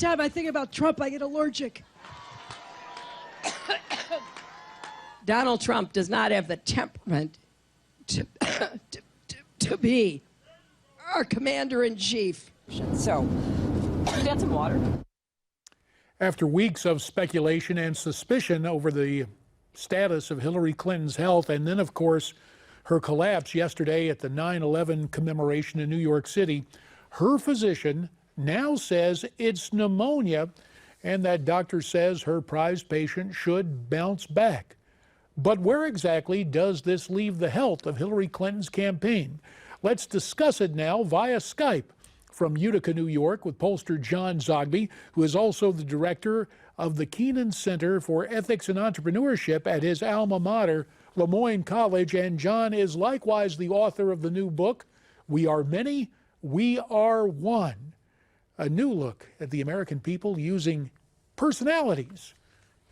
time I think about Trump, I get allergic. Donald Trump does not have the temperament to be our commander-in-chief. So, you got some water? After weeks of speculation and suspicion over the status of Hillary Clinton's health, and then, of course, her collapse yesterday at the 9/11 commemoration in New York City, her physician now says it's pneumonia, and that doctor says her prized patient should bounce back. But where exactly does this leave the health of Hillary Clinton's campaign? Let's discuss it now via Skype from Utica, New York, with pollster John Zogby, who is also the director of the Keenan Center for Ethics and Entrepreneurship at his alma mater, Lemoyne College. And John is likewise the author of the new book, We Are Many, We Are One, a new look at the American people using personalities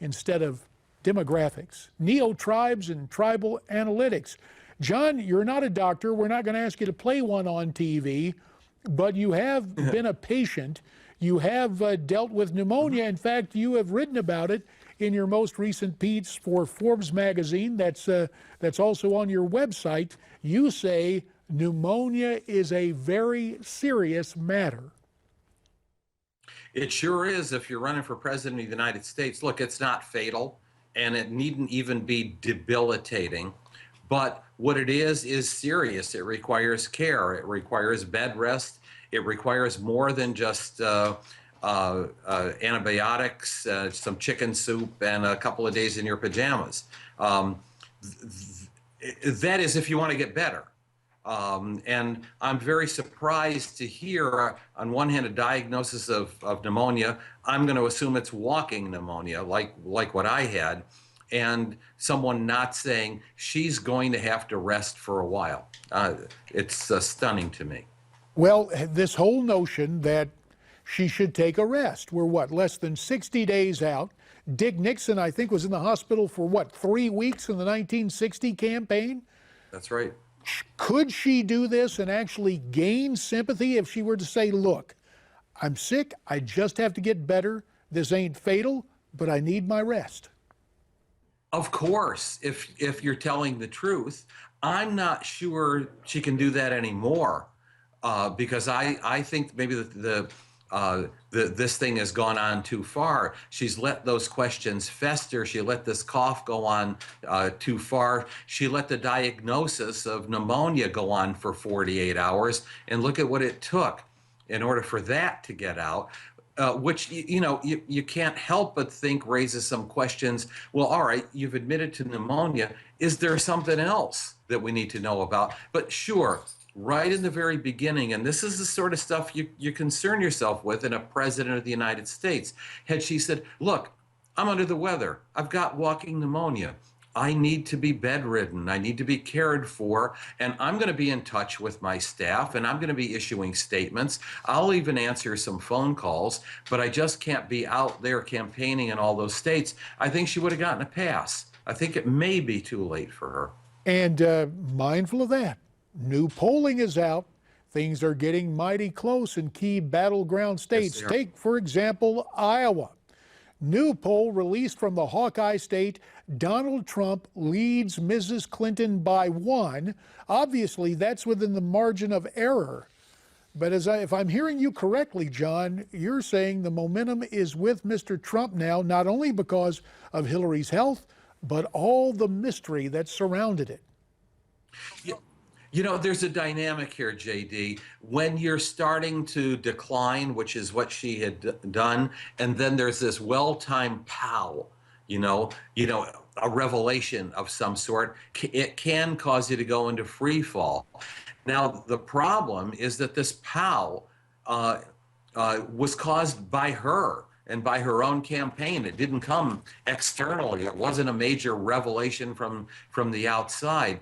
instead of demographics, neo-tribes and tribal analytics. John, you're not a doctor. We're not going to ask you to play one on TV, but you have been a patient. You have dealt with pneumonia. In fact, you have written about it in your most recent piece for Forbes magazine. That's also on your website. You say pneumonia is a very serious matter. It sure is if you're running for president of the United States. Look, it's not fatal, and it needn't even be debilitating. But what it is serious. It requires care. It requires bed rest. It requires more than just antibiotics, some chicken soup, and a couple of days in your pajamas. That is if you want to get better. And I'm very surprised to hear, on one hand, a diagnosis of pneumonia. I'm going to assume it's walking pneumonia, like what I had, and someone not saying she's going to have to rest for a while. It's stunning to me. Well, this whole notion that she should take a rest. We're what, less than 60 days out. Dick Nixon, I think, was in the hospital for what, 3 weeks in the 1960 campaign? That's right. Could she do this and actually gain sympathy if she were to say, look, I'm sick, I just have to get better, this ain't fatal, but I need my rest? Of course, if you're telling the truth. I'm not sure she can do that anymore, because I think maybe this thing has gone on too far. She's let those questions fester. She let this cough go on too far. She let the diagnosis of pneumonia go on for 48 hours. And look at what it took in order for that to get out, which, you can't help but think raises some questions. Well, all right, you've admitted to pneumonia. Is there something else that we need to know about? But sure, right in the very beginning, and this is the sort of stuff you concern yourself with in a president of the United States. Had she said, look, I'm under the weather, I've got walking pneumonia, I need to be bedridden, I need to be cared for, and I'm going to be in touch with my staff, and I'm going to be issuing statements, I'll even answer some phone calls, but I just can't be out there campaigning in all those states, I think she would have gotten a pass. I think it may be too late for her. And mindful of that, new polling is out. Things are getting mighty close in key battleground states. Yes, take, for example, Iowa. New poll released from the Hawkeye state, Donald Trump leads Mrs. Clinton by 1. Obviously, that's within the margin of error. But if I'm hearing you correctly, John, you're saying the momentum is with Mr. Trump now, not only because of Hillary's health, but all the mystery that surrounded it. Yeah. There's a dynamic here, JD. When you're starting to decline, which is what she had done, and then there's this well-timed pow, a revelation of some sort, it can cause you to go into free fall. Now, the problem is that this pow was caused by her and by her own campaign. It didn't come externally. It wasn't a major revelation from the outside.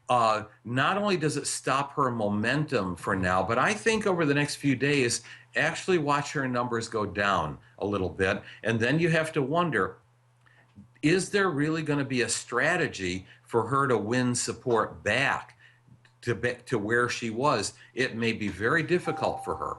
Not only does it stop her momentum for now, but I think over the next few days, actually watch her numbers go down a little bit. And then you have to wonder, is there really going to be a strategy for her to win support back to where she was? It may be very difficult for her.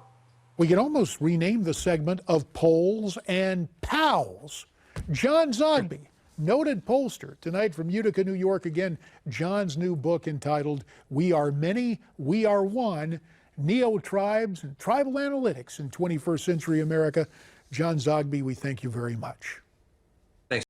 We can almost rename the segment of Polls and Pals. John Zogby, noted pollster, tonight from Utica, New York. Again, John's new book entitled We Are Many, We Are One, Neo-Tribes and Tribal Analytics in 21st Century America. John Zogby, we thank you very much.